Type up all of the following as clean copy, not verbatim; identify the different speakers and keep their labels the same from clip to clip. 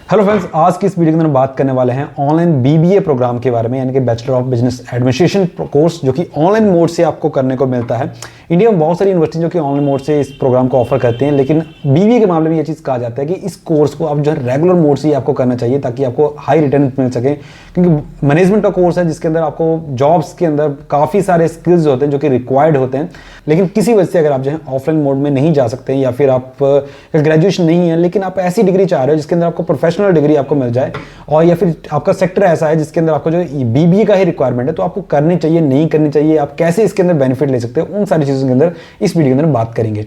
Speaker 1: Hello friends, आज की इस वीडियो के अंदर बात करने वाले हैं ऑनलाइन बीबीए प्रोग्राम के बारे में, यानी कि bachelor of business administration course, जो कि ऑनलाइन मोड से आपको करने को मिलता है। इंडिया में बहुत सारी यूनिवर्सिटी जो कि ऑनलाइन मोड से इस प्रोग्राम को ऑफर करते हैं, लेकिन बीबीए के मामले में ये चीज़ कहा जाता है कि इस कोर्स को आप जो है रेगुलर मोड से ही आपको करना चाहिए, ताकि आपको हाई रिटर्न मिल सके। क्योंकि मैनेजमेंट का कोर्स है जिसके अंदर आपको जॉब्स के अंदर काफ़ी सारे स्किल्स होते हैं जो कि रिक्वायर्ड होते हैं, लेकिन किसी वजह से अगर आप जो है ऑफलाइन मोड में नहीं जा सकते हैं, या फिर आप ग्रेजुएशन नहीं है लेकिन आप ऐसी डिग्री चाह रहे हो जिसके अंदर आपको प्रोफेशनल डिग्री आपको मिल जाए, और या फिर आपका सेक्टर ऐसा है जिसके अंदर आपको जो बीबीए का ही रिक्वायरमेंट है, तो आपको करनी चाहिए नहीं करनी चाहिए, आप कैसे इसके अंदर बेनिफिट ले सकते हो, उन सारी चीज़ों के अंदर इस वीडियो के अंदर बात करेंगे।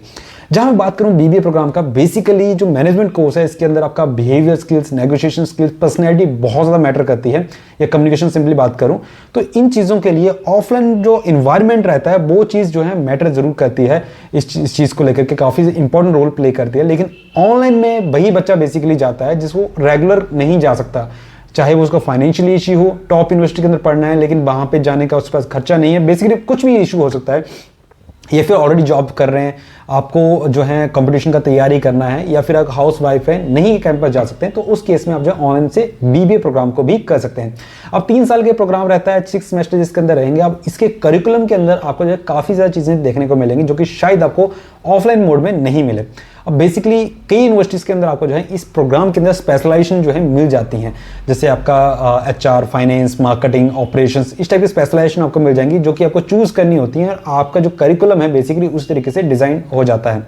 Speaker 1: जहां मैं बात करूं बीबीए प्रोग्राम का, बेसिकली जो मैनेजमेंट कोर्स है इसके अंदर आपका behaviour skills, negotiation skills, personality बहुत ज़्यादा मैटर करती है, या कम्युनिकेशन सिंपली बात करूं तो इन चीज़ों के लिए ऑफलाइन जो इन्वायरमेंट रहता है वो चीज़ जो है मैटर जरूर करती है, इस चीज़ को लेकर के काफ़ी इंपॉर्टेंट रोल प्ले करती है। लेकिन ऑनलाइन में वही बच्चा बेसिकली जाता है जिसको रेगुलर नहीं जा सकता, चाहे वो उसका फाइनेंशियल इशू हो, टॉप यूनिवर्सिटी के अंदर पढ़ना है लेकिन वहां पे जाने का उसके पास खर्चा नहीं है, बेसिकली कुछ भी इशू हो सकता है, या फिर ऑलरेडी जॉब कर रहे हैं, आपको जो है कंपटीशन का तैयारी करना है, या फिर आप हाउस वाइफ है, नहीं कैंपस जा सकते हैं, तो उस केस में आप जो ऑनलाइन से बीबीए प्रोग्राम को भी कर सकते हैं। अब 3 साल के प्रोग्राम रहता है, 6 सेमेस्टर जिसके अंदर रहेंगे। अब इसके करिकुलम के अंदर आपको जो है काफ़ी सारी चीज़ें देखने को मिलेंगी जो कि शायद आपको ऑफलाइन मोड में नहीं मिले। अब बेसिकली कई यूनिवर्सिटीज़ के अंदर आपको जो है इस प्रोग्राम के अंदर स्पेशलाइजेशन जो है मिल जाती हैं, जैसे आपका एचआर, फाइनेंस, मार्केटिंग, ऑपरेशंस, इस टाइप की स्पेशलाइजेशन आपको मिल जाएंगी जो कि आपको चूज़ करनी होती है, और आपका जो करिकुलम है बेसिकली उस तरीके से डिज़ाइन हो जाता है।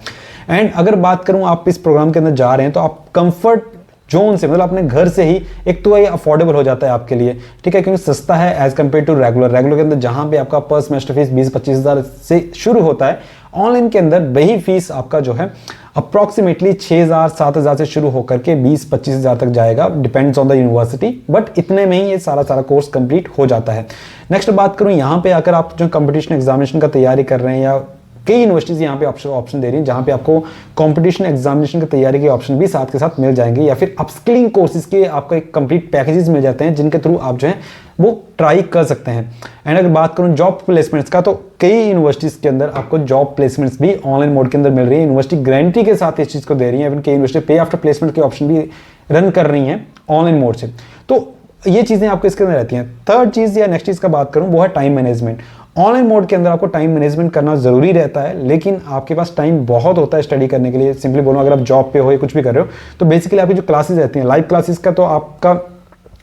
Speaker 1: एंड अगर बात करूं आप इस प्रोग्राम के अंदर जा रहे हैं तो आप कंफर्ट जोन से, मतलब अपने घर से ही, एक तो ये अफोर्डेबल हो जाता है आपके लिए, ठीक है, क्योंकि सस्ता है एज कंपेयर टू रेगुलर के अंदर जहां पे आपका पर सेमेस्टर फीस 20-25 हज़ार से शुरू होता है, ऑनलाइन के अंदर वही फीस आपका जो है अप्रॉक्सीमेटली 6,000-7,000 से शुरू होकर के 20-25 हज़ार तक जाएगा, depends on the university, but इतने में ही ये सारा कोर्स कंप्लीट हो जाता है। नेक्स्ट बात करूं यहाँ पे आकर आप जो कंपटीशन एग्जामिनेशन का तैयारी कर रहे हैं, या कई यूनिवर्सिटीज़ यहाँ पे ऑप्शन दे रही हैं जहाँ पे आपको कंपटीशन एग्जामिनेशन की तैयारी के ऑप्शन भी साथ के साथ मिल जाएंगे, या फिर अपस्किलिंग कोर्सेज के आपको एक कंप्लीट पैकेजेस मिल जाते हैं जिनके थ्रू आप जो है वो ट्राई कर सकते हैं। एंड अगर बात करूँ जॉब प्लेसमेंट्स का, तो कई यूनिवर्सिटीज़ के अंदर आपको जॉब प्लेसमेंट्स भी ऑनलाइन मोड के अंदर मिल रही है, यूनिवर्सिटी गारंटी के साथ इस चीज़ को दे रही है, इवन कई यूनिवर्सिटी पे आफ्टर प्लेसमेंट के ऑप्शन भी रन कर रही हैं ऑनलाइन मोड से, तो ये चीज़ें आपको इसके अंदर रहती हैं। थर्ड चीज़ या नेक्स्ट चीज़ का बात करूँ वो है टाइम मैनेजमेंट। ऑनलाइन मोड के अंदर आपको टाइम मैनेजमेंट करना जरूरी रहता है, लेकिन आपके पास टाइम बहुत होता है स्टडी करने के लिए। सिंपली बोलो, अगर आप जॉब पे हो या कुछ भी कर रहे हो, तो बेसिकली आपकी जो क्लासेस रहती हैं, लाइव क्लासेस का तो आपका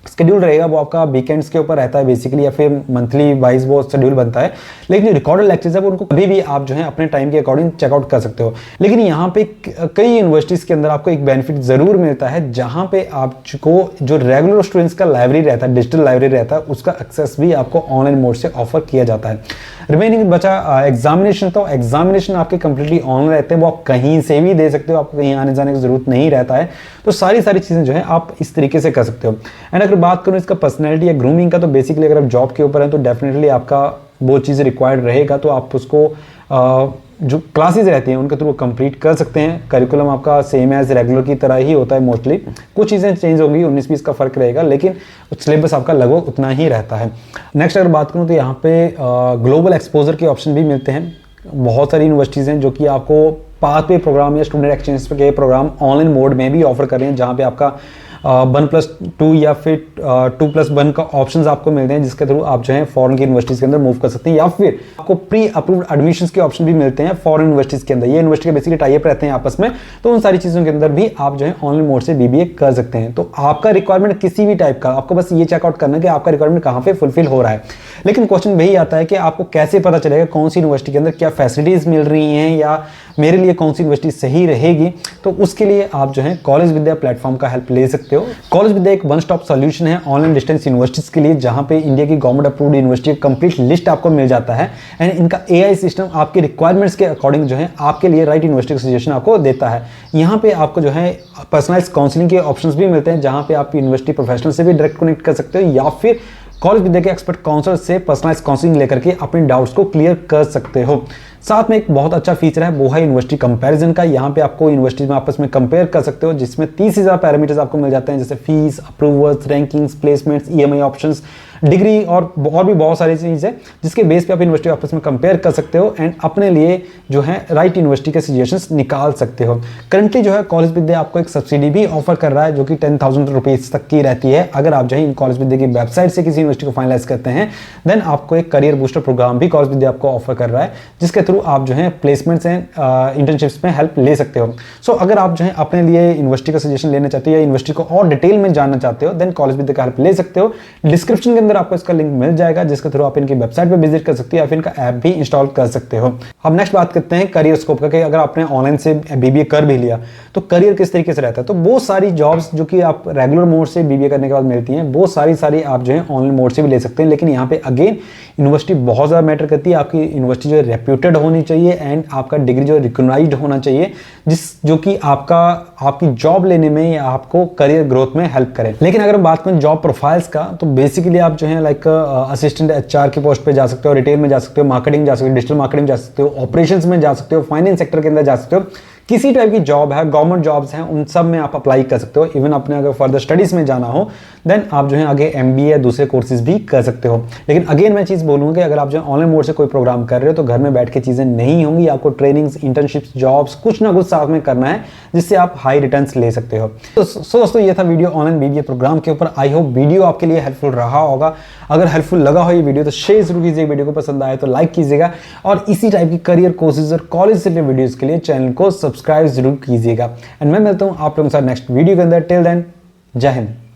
Speaker 1: शेड्यूल रहेगा, वो आपका वीकेंड्स के ऊपर रहता है बेसिकली, या फिर मंथली वाइज वो शेड्यूल बनता है। लेकिन जो रिकॉर्डेड लेक्चर्स है वो उनको कभी भी आप जो है अपने टाइम के अकॉर्डिंग चेकआउट कर सकते हो। लेकिन यहाँ पे कई यूनिवर्सिटीज़ के अंदर आपको एक बेनिफिट ज़रूर मिलता है, जहाँ पे आपको जो रेगुलर स्टूडेंट्स का लाइब्रेरी रहता है, डिजिटल लाइब्रेरी रहता है, उसका एक्सेस भी आपको ऑनलाइन मोड से ऑफर किया जाता है। रिमेनिंग बचा एग्जामिनेशन, तो एग्जामिनेशन आपके कंप्लीटली ऑनलाइन रहते हैं, वो आप कहीं से भी दे सकते हो, आपको कहीं आने जाने की जरूरत नहीं रहता है, तो सारी चीज़ें जो है आप इस तरीके से कर सकते हो। एंड अगर बात करूँ इसका पर्सनैलिटी या ग्रूमिंग का, तो बेसिकली अगर आप जॉब के ऊपर हैं तो डेफिनेटली आपका वो चीज़ रिक्वायर्ड रहेगा, तो आप उसको जो क्लासेस रहती हैं उनके थ्रू कंप्लीट कर सकते हैं। करिकुलम आपका सेम एज रेगुलर की तरह ही होता है मोस्टली, कुछ चीज़ें चेंज होंगी, 19-20 का फर्क रहेगा, लेकिन सिलेबस आपका लगभग उतना ही रहता है। नेक्स्ट अगर बात करूँ तो यहाँ पे ग्लोबल एक्सपोजर के ऑप्शन भी मिलते हैं। बहुत सारी यूनिवर्सिटीज़ हैं जो कि आपको पाथवे प्रोग्राम या स्टूडेंट एक्सचेंज के प्रोग्राम ऑनलाइन मोड में भी ऑफर कर रहे हैं, जहाँ पे आपका 1+2 या फिर 2+1 का ऑप्शंस आपको मिलते हैं, जिसके थ्रू आप जो है फॉरेन की यूनिवर्सिटीज़ के अंदर मूव कर सकते हैं, या फिर आपको प्री अप्रूव्ड एडमिशंस के ऑप्शन भी मिलते हैं फॉरेन यूनिवर्सिटीज़ के अंदर। ये यूनिवर्सिटी के बेसिकली टाई अप रहते हैं आपस में, तो उन सारी चीज़ों के अंदर भी आप जो है ऑनलाइन मोड से बीबीए कर सकते हैं। तो आपका रिक्वायरमेंट किसी भी टाइप का, आपको बस ये चेकआउट करना है कि आपका रिक्वायरमेंट कहाँ पे फुलफिल हो रहा है। लेकिन क्वेश्चन वही आता है कि आपको कैसे पता चलेगा कौन सी यूनिवर्सिटी के अंदर क्या फैसिलिटीज़ मिल रही हैं, या मेरे लिए कौन सी यूनिवर्सिटी सही रहेगी। तो उसके लिए आप जो है कॉलेज विद्या प्लेटफॉर्म का हेल्प ले सकते हो। कॉलेज विद्या एक वन स्टॉप सॉल्यूशन है ऑनलाइन डिस्टेंस यूनिवर्सिटीज के लिए, जहां पे इंडिया की गवर्नमेंट अप्रूव्ड यूनिवर्सिटी का कंप्लीट लिस्ट आपको मिल जाता है, एंड इनका एआई सिस्टम आपके रिक्वायरमेंट्स के अकॉर्डिंग जो है आपके लिए राइट यूनिवर्सिटी का सजेशन आपको देता है। यहाँ पे आपको जो है पर्सनलाइज काउंसलिंग के ऑप्शंस भी मिलते हैं, जहां पे आप यूनिवर्सिटी प्रोफेशनल से भी डायरेक्ट कनेक्ट कर सकते हो, या फिर कॉलेज विद्या के एक्सपर्ट काउंसलर से पर्सनलाइज काउंसलिंग लेकर के अपने डाउट्स को क्लियर कर सकते हो। साथ में एक बहुत अच्छा फीचर है वो है यूनिवर्सिटी कंपैरिजन का। यहाँ पे आपको यूनिवर्सिटीज में आपस में कंपेयर कर सकते हो, जिसमें 30 से ज़्यादा पैरामीटर्स आपको मिल जाते हैं, जैसे fees, approvals, rankings, placements, EMI options, degree और भी बहुत सारी चीज़ है जिसके बेस पे आप यूनिवर्सिटी आपस में कंपेयर कर सकते हो एंड अपने लिए जो है राइट यूनिवर्सिटी के सजेशंस निकाल सकते हो। करंटली जो है कॉलेज विद्या आपको एक सब्सिडी भी ऑफर कर रहा है जो कि 10,000 रुपीज़ तक की रहती है। अगर आप जो है कॉलेज विद्या की वेबसाइट से किसी यूनिवर्सिटी को फाइनलाइज करते हैं देन आपको एक करियर बूस्टर प्रोग्राम भी कॉलेज विद्या आपको ऑफर कर रहा है, जिसके थ्रू आप जो है प्लेसमेंट्स एंड इंटर्नशिप्स में हेल्प ले सकते हो। सो अगर आप जो है अपने लिए यूनिवर्सिटी का सजेशन लेना चाहते हो या यूनिवर्सिटी को और डिटेल में जानना चाहते हो देन कॉलेज विद्या का हेल्प ले सकते हो। डिस्क्रिप्शन के अंदर आपको इसका लिंक मिल जाएगा जिसके थ्रू आप इनकी वेबसाइट पे विजिट कर सकते हो या फिर इनका ऐप भी इंस्टॉल कर सकते हो। अब नेक्स्ट बात करते हैं करियर स्कोप का, कि अगर आपने ऑनलाइन से बीबीए कर भी लिया तो करियर किस तरीके से रहता है। तो वो सारी जॉब्स जो कि आप रेगुलर मोड से बीबीए करने के बाद मिलती हैं वो सारी आप जो है ऑनलाइन मोड से भी ले सकते हैं, लेकिन यहाँ पे अगेन यूनिवर्सिटी बहुत ज़्यादा मैटर करती है। आपकी यूनिवर्सिटी जो है रेप्यूटेड होनी चाहिए एंड आपका डिग्री जो है रिकॉग्नाइज्ड होना चाहिए, जो कि आपकी जॉब लेने में या आपको करियर ग्रोथ में हेल्प करे। लेकिन अगर हम बात करें जॉब प्रोफाइल्स का तो बेसिकली आप जो है लाइक असिस्टेंट एचआर की पोस्ट पे जा सकते हो, रिटेल में जा सकते हो, मार्केटिंग जा सकते हो, डिजिटल मार्केटिंग जा सकते हो, ऑपरेशंस में जा सकते हो, फाइनेंस सेक्टर के अंदर जा सकते हो। किसी टाइप की जॉब है, गवर्नमेंट जॉब्स हैं, उन सब में आप अप्लाई कर सकते हो। इवन अपने अगर फर्दर स्टडीज में जाना हो देन आप जो है आगे एमबीए या दूसरे कोर्सेज भी कर सकते हो। लेकिन अगेन मैं चीज़ बोलूँगा कि अगर आप जो ऑनलाइन मोड से कोई प्रोग्राम कर रहे हो तो घर में बैठ के चीज़ें नहीं होंगी, आपको ट्रेनिंग्स, इंटर्नशिप्स, जॉब्स कुछ ना कुछ साथ में करना है जिससे आप हाई रिटर्न्स ले सकते हो। तो दोस्तों ये था वीडियो ऑनलाइन बीबीए प्रोग्राम के ऊपर। आई होप वीडियो आपके लिए हेल्पफुल रहा होगा। अगर हेल्पफुल लगा हो ये वीडियो तो शेयर जरूर कीजिए, वीडियो को पसंद आए तो लाइक कीजिएगा और इसी टाइप की करियर कोर्सेज और कॉलेज से रिलेटेड वीडियोस के लिए चैनल को सब्सक्राइब जरूर कीजिएगा। एंड मैं मिलता हूँ आप लोगों के साथ नेक्स्ट वीडियो के अंदर। टिल देन जय हिंद।